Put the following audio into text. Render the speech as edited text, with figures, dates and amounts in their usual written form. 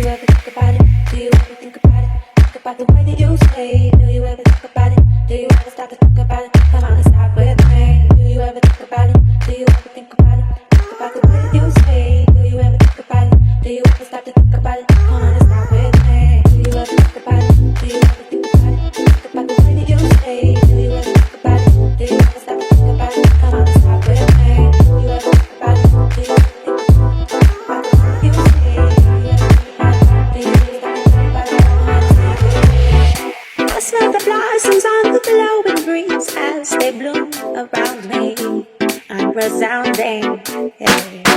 you ever think about it? Do you ever think about it? Think about the way that you say. Do you ever think about it? Do you ever stop to think about it? Come on and start with me. Do you ever think about it? Do you ever think about it? Think about the way that you say. Do you ever think about it? Do you ever stop to think about it? Come on and start with me. Do you ever think about it? Do you ever think about it? Think about the way that you say. Do you ever think about it? Do you ever stop to think about it? Come on and start with me. Do you ever think about it? Do you ever think about the way that you say? Do you ever think about it? Do you ever stop to think about it? Come on and start with me. I smell the blossoms on the blowing breeze as they bloom around me. I'm resounding. Yeah.